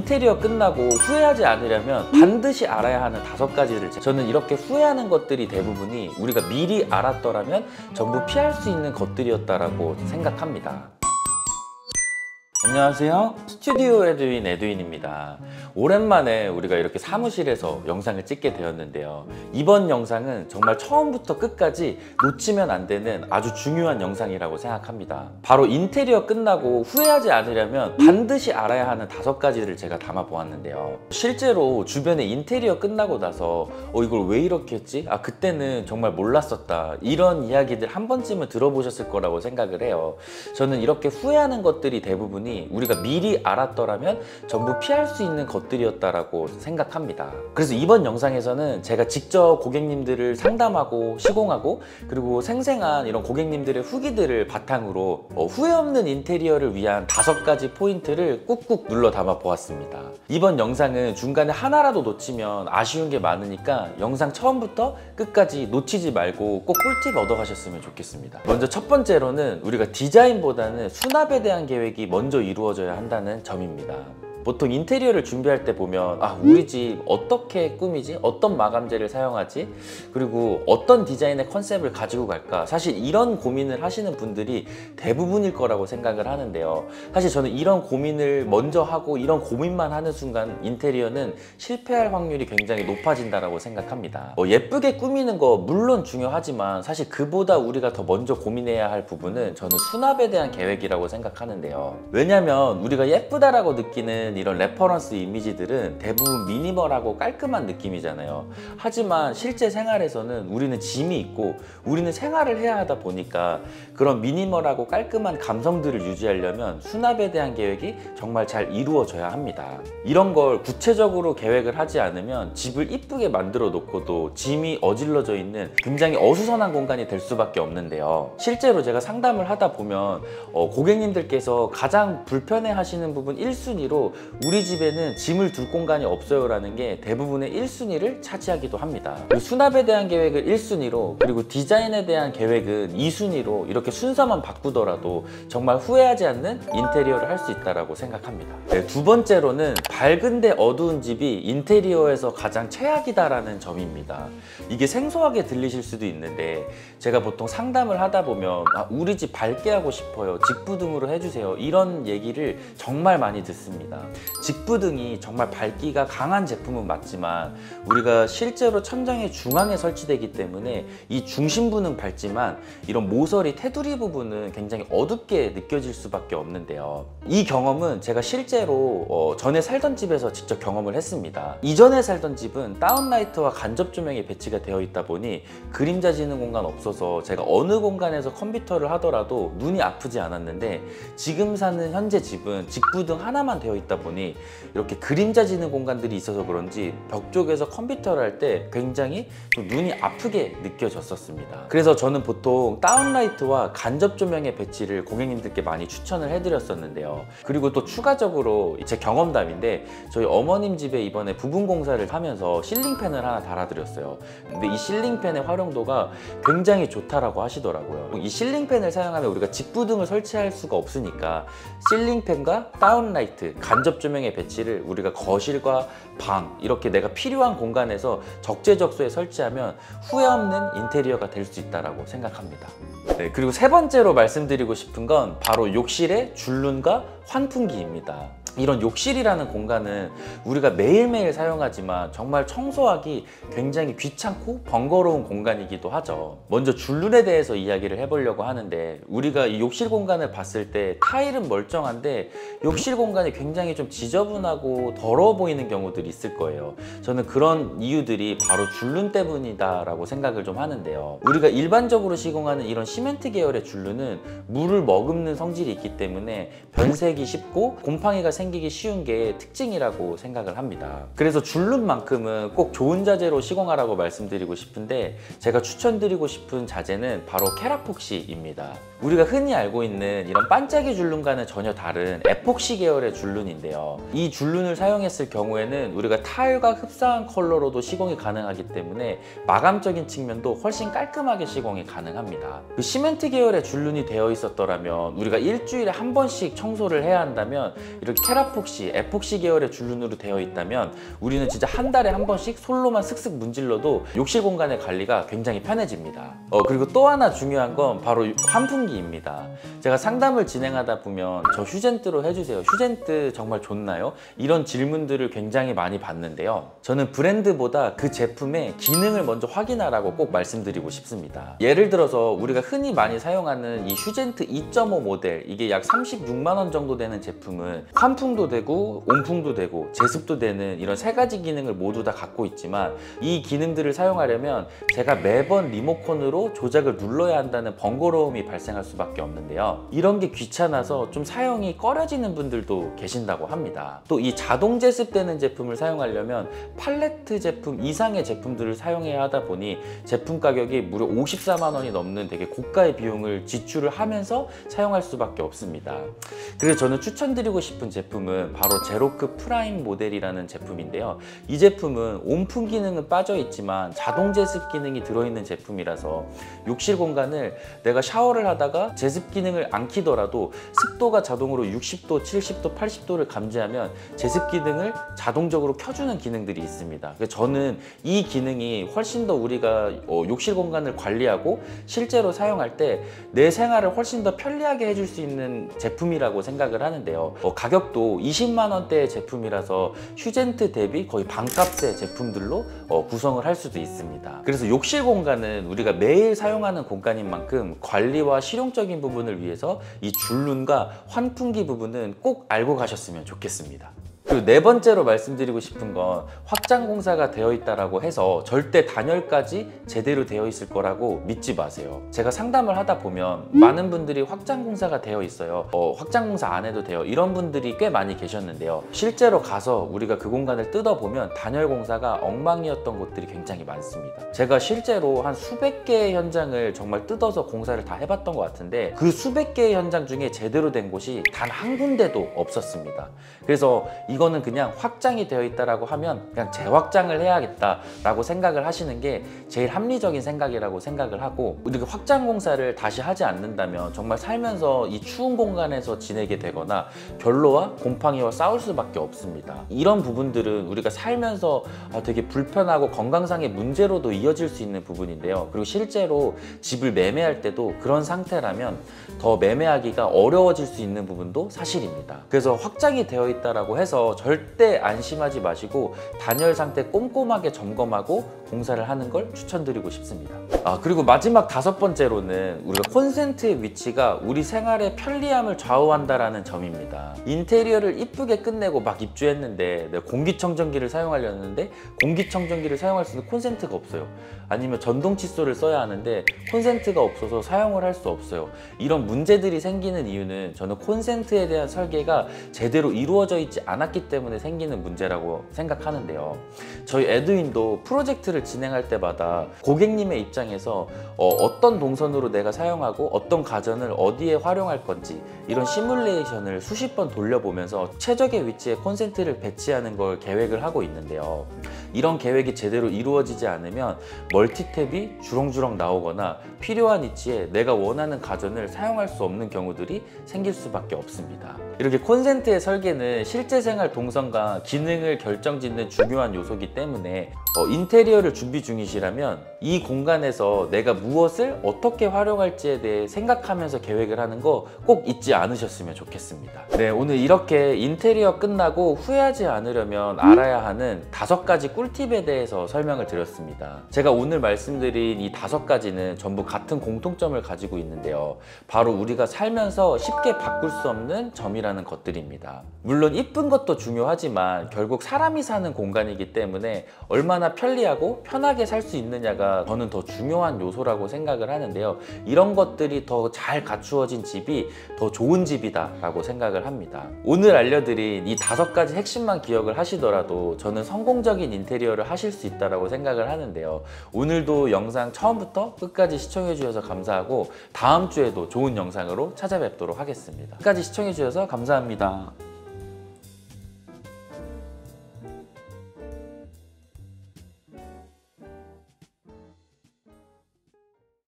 인테리어 끝나고 후회하지 않으려면 반드시 알아야 하는 5가지를 저는 이렇게 후회하는 것들이 대부분이 우리가 미리 알았더라면 전부 피할 수 있는 것들이었다라고 생각합니다. 안녕하세요. 스튜디오 에듀인입니다. 오랜만에 우리가 이렇게 사무실에서 영상을 찍게 되었는데요. 이번 영상은 정말 처음부터 끝까지 놓치면 안 되는 아주 중요한 영상이라고 생각합니다. 바로 인테리어 끝나고 후회하지 않으려면 반드시 알아야 하는 5가지를 제가 담아 보았는데요. 실제로 주변에 인테리어 끝나고 나서 이걸 왜 이렇게 했지? 그때는 정말 몰랐었다, 이런 이야기들 한 번쯤은 들어보셨을 거라고 생각을 해요. 저는 이렇게 후회하는 것들이 대부분이 우리가 미리 알았더라면 전부 피할 수 있는 것들이었다라고 생각합니다. 그래서 이번 영상에서는 제가 직접 고객님들을 상담하고 시공하고 그리고 생생한 이런 고객님들의 후기들을 바탕으로 후회 없는 인테리어를 위한 5가지 포인트를 꾹꾹 눌러 담아 보았습니다. 이번 영상은 중간에 하나라도 놓치면 아쉬운 게 많으니까 영상 처음부터 끝까지 놓치지 말고 꼭 꿀팁 얻어가셨으면 좋겠습니다. 먼저 첫 번째로는 우리가 디자인보다는 수납에 대한 계획이 먼저 이루어져야 한다는 점입니다. 보통 인테리어를 준비할 때 보면 우리 집 어떻게 꾸미지? 어떤 마감재를 사용하지? 그리고 어떤 디자인의 컨셉을 가지고 갈까? 사실 이런 고민을 하시는 분들이 대부분일 거라고 생각을 하는데요. 사실 저는 이런 고민을 먼저 하고 이런 고민만 하는 순간 인테리어는 실패할 확률이 굉장히 높아진다고 생각합니다. 예쁘게 꾸미는 거 물론 중요하지만 사실 그보다 우리가 더 먼저 고민해야 할 부분은 저는 수납에 대한 계획이라고 생각하는데요. 왜냐면 우리가 예쁘다라고 느끼는 이런 레퍼런스 이미지들은 대부분 미니멀하고 깔끔한 느낌이잖아요. 하지만 실제 생활에서는 우리는 짐이 있고 우리는 생활을 해야 하다 보니까 그런 미니멀하고 깔끔한 감성들을 유지하려면 수납에 대한 계획이 정말 잘 이루어져야 합니다. 이런 걸 구체적으로 계획을 하지 않으면 집을 이쁘게 만들어 놓고도 짐이 어질러져 있는 굉장히 어수선한 공간이 될 수밖에 없는데요. 실제로 제가 상담을 하다 보면 고객님들께서 가장 불편해 하시는 부분 1순위로 우리 집에는 짐을 둘 공간이 없어요 라는 게 대부분의 1순위를 차지하기도 합니다. 수납에 대한 계획을 1순위로 그리고 디자인에 대한 계획은 2순위로 이렇게 순서만 바꾸더라도 정말 후회하지 않는 인테리어를 할 수 있다고 생각합니다. 두 번째로는 밝은데 어두운 집이 인테리어에서 가장 최악이다라는 점입니다. 이게 생소하게 들리실 수도 있는데 제가 보통 상담을 하다 보면 우리 집 밝게 하고 싶어요, 직부등으로 해주세요, 이런 얘기를 정말 많이 듣습니다. 직부등이 정말 밝기가 강한 제품은 맞지만 우리가 실제로 천장의 중앙에 설치되기 때문에 이 중심부는 밝지만 이런 모서리 테두리 부분은 굉장히 어둡게 느껴질 수밖에 없는데요. 이 경험은 제가 실제로 전에 살던 집에서 직접 경험을 했습니다. 이전에 살던 집은 다운라이트와 간접 조명이 배치가 되어 있다 보니 그림자 지는 공간 없어서 제가 어느 공간에서 컴퓨터를 하더라도 눈이 아프지 않았는데 지금 사는 현재 집은 직부등 하나만 되어 있다 보니 이렇게 그림자 지는 공간들이 있어서 그런지 벽 쪽에서 컴퓨터를 할 때 굉장히 좀 눈이 아프게 느껴졌었습니다. 그래서 저는 보통 다운라이트와 간접 조명의 배치를 고객님들께 많이 추천을 해드렸었는데요. 그리고 또 추가적으로 제 경험담인데 저희 어머님 집에 이번에 부분 공사를 하면서 실링팬을 하나 달아드렸어요. 근데 이 실링팬의 활용도가 굉장히 좋다라고 하시더라고요. 이 실링팬을 사용하면 우리가 직부등을 설치할 수가 없으니까 실링팬과 다운라이트, 간접 조명의 배치를 우리가 거실과 방 이렇게 내가 필요한 공간에서 적재적소에 설치하면 후회 없는 인테리어가 될 수 있다고 생각합니다. 그리고 세 번째로 말씀드리고 싶은 건 바로 욕실의 줄눈과 환풍기입니다. 이런 욕실이라는 공간은 우리가 매일매일 사용하지만 정말 청소하기 굉장히 귀찮고 번거로운 공간이기도 하죠. 먼저 줄눈에 대해서 이야기를 해보려고 하는데 우리가 이 욕실 공간을 봤을 때 타일은 멀쩡한데 욕실 공간이 굉장히 좀 지저분하고 더러워 보이는 경우들이 있을 거예요. 저는 그런 이유들이 바로 줄눈 때문이다 라고 생각을 좀 하는데요. 우리가 일반적으로 시공하는 이런 시멘트 계열의 줄눈은 물을 머금는 성질이 있기 때문에 변색이 쉽고 곰팡이가 생기기 쉬운 게 특징이라고 생각을 합니다. 그래서 줄눈만큼은 꼭 좋은 자재로 시공하라고 말씀드리고 싶은데 제가 추천드리고 싶은 자재는 바로 케라폭시입니다. 우리가 흔히 알고 있는 이런 반짝이 줄눈과는 전혀 다른 에폭시 계열의 줄눈인데요. 이 줄눈을 사용했을 경우에는 우리가 타일과 흡사한 컬러로도 시공이 가능하기 때문에 마감적인 측면도 훨씬 깔끔하게 시공이 가능합니다. 그 시멘트 계열의 줄눈이 되어 있었더라면 우리가 일주일에 한 번씩 청소를 해야 한다면 이렇게 테라폭시, 에폭시 계열의 줄눈으로 되어 있다면 우리는 진짜 한 달에 한 번씩 솔로만 슥슥 문질러도 욕실 공간의 관리가 굉장히 편해집니다. 그리고 또 하나 중요한 건 바로 환풍기입니다. 제가 상담을 진행하다 보면 저 휴젠트로 해주세요, 휴젠트 정말 좋나요? 이런 질문들을 굉장히 많이 받는데요. 저는 브랜드보다 그 제품의 기능을 먼저 확인하라고 꼭 말씀드리고 싶습니다. 예를 들어서 우리가 흔히 많이 사용하는 이 휴젠트 2.5 모델, 이게 약 36만 원 정도 되는 제품은 환풍도 되고 온풍도 되고 제습도 되는 이런 세 가지 기능을 모두 다 갖고 있지만, 이 기능들을 사용하려면 제가 매번 리모컨으로 조작을 눌러야 한다는 번거로움이 발생할 수밖에 없는데요. 이런 게 귀찮아서 좀 사용이 꺼려지는 분들도 계신다고 합니다. 또 이 자동 제습되는 제품을 사용하려면 팔레트 제품 이상의 제품들을 사용해야 하다 보니 제품 가격이 무려 54만 원이 넘는 되게 고가의 비용을 지출을 하면서 사용할 수밖에 없습니다. 그래서 저는 추천드리고 싶은 제품은 바로 제로크 프라임 모델이라는 제품인데요. 이 제품은 온풍 기능은 빠져 있지만 자동 제습 기능이 들어있는 제품이라서 욕실 공간을 내가 샤워를 하다가 제습 기능을 안 켜더라도 습도가 자동으로 60도, 70도, 80도를 감지하면 제습 기능을 자동적으로 켜주는 기능들이 있습니다. 그래서 저는 이 기능이 훨씬 더 우리가 욕실 공간을 관리하고 실제로 사용할 때 내 생활을 훨씬 더 편리하게 해줄 수 있는 제품이라고 생각을 하는데요. 가격도 20만 원대의 제품이라서 휴젠트 대비 거의 반값의 제품들로 구성을 할 수도 있습니다. 그래서 욕실 공간은 우리가 매일 사용하는 공간인 만큼 관리와 실용적인 부분을 위해서 이 줄눈과 환풍기 부분은 꼭 알고 가셨으면 좋겠습니다. 그리고 네 번째로 말씀드리고 싶은 건 확장 공사가 되어 있다고 해서 절대 단열까지 제대로 되어 있을 거라고 믿지 마세요. 제가 상담을 하다 보면 많은 분들이 확장 공사가 되어 있어요, 확장 공사 안 해도 돼요, 이런 분들이 꽤 많이 계셨는데요. 실제로 가서 우리가 그 공간을 뜯어보면 단열 공사가 엉망이었던 곳들이 굉장히 많습니다. 제가 실제로 한 수백 개의 현장을 정말 뜯어서 공사를 다 해봤던 것 같은데 그 수백 개의 현장 중에 제대로 된 곳이 단 한 군데도 없었습니다. 그래서 이거는 그냥 확장이 되어 있다라고 하면 그냥 재확장을 해야겠다라고 생각을 하시는 게 제일 합리적인 생각이라고 생각을 하고, 이렇게 확장 공사를 다시 하지 않는다면 정말 살면서 이 추운 공간에서 지내게 되거나 별로와 곰팡이와 싸울 수밖에 없습니다. 이런 부분들은 우리가 살면서 되게 불편하고 건강상의 문제로도 이어질 수 있는 부분인데요. 그리고 실제로 집을 매매할 때도 그런 상태라면 더 매매하기가 어려워질 수 있는 부분도 사실입니다. 그래서 확장이 되어 있다라고 해서 절대 안심하지 마시고 단열 상태 꼼꼼하게 점검하고 공사를 하는 걸 추천드리고 싶습니다. 그리고 마지막 다섯 번째로는 우리가 콘센트의 위치가 우리 생활의 편리함을 좌우한다라는 점입니다. 인테리어를 이쁘게 끝내고 막 입주했는데 내가 공기청정기를 사용하려는데 공기청정기를 사용할 수 있는 콘센트가 없어요. 아니면 전동 칫솔을 써야 하는데 콘센트가 없어서 사용을 할 수 없어요. 이런 문제들이 생기는 이유는 저는 콘센트에 대한 설계가 제대로 이루어져 있지 않았기 때문에 생기는 문제라고 생각하는데요. 저희 에드윈도 프로젝트를 진행할 때마다 고객님의 입장에서 어떤 동선으로 내가 사용하고 어떤 가전을 어디에 활용할 건지 이런 시뮬레이션을 수십 번 돌려보면서 최적의 위치에 콘센트를 배치하는 걸 계획을 하고 있는데요. 이런 계획이 제대로 이루어지지 않으면 멀티탭이 주렁주렁 나오거나 필요한 위치에 내가 원하는 가전을 사용할 수 없는 경우들이 생길 수밖에 없습니다. 이렇게 콘센트의 설계는 실제 생활 동선과 기능을 결정짓는 중요한 요소이기 때문에 인테리어를 준비 중이시라면 이 공간에서 내가 무엇을 어떻게 활용할지에 대해 생각하면서 계획을 하는 거 꼭 잊지 않으셨으면 좋겠습니다. 네, 오늘 이렇게 인테리어 끝나고 후회하지 않으려면 알아야 하는 5가지 꿀팁에 대해서 설명을 드렸습니다. 제가 오늘 말씀드린 이 5가지는 전부 같은 공통점을 가지고 있는데요. 바로 우리가 살면서 쉽게 바꿀 수 없는 점이라는 것들입니다. 물론 이쁜 것도 중요하지만 결국 사람이 사는 공간이기 때문에 얼마나 편리하고 편하게 살 수 있느냐가 저는 더 중요한 요소라고 생각을 하는데요. 이런 것들이 더 잘 갖추어진 집이 더 좋은 집이다 라고 생각을 합니다. 오늘 알려드린 이 5가지 핵심만 기억을 하시더라도 저는 성공적인 인테리어를 하실 수 있다고 생각을 하는데요. 오늘도 영상 처음부터 끝까지 시청해 주셔서 감사하고 다음 주에도 좋은 영상으로 찾아뵙도록 하겠습니다. 끝까지 시청해 주셔서 감사합니다.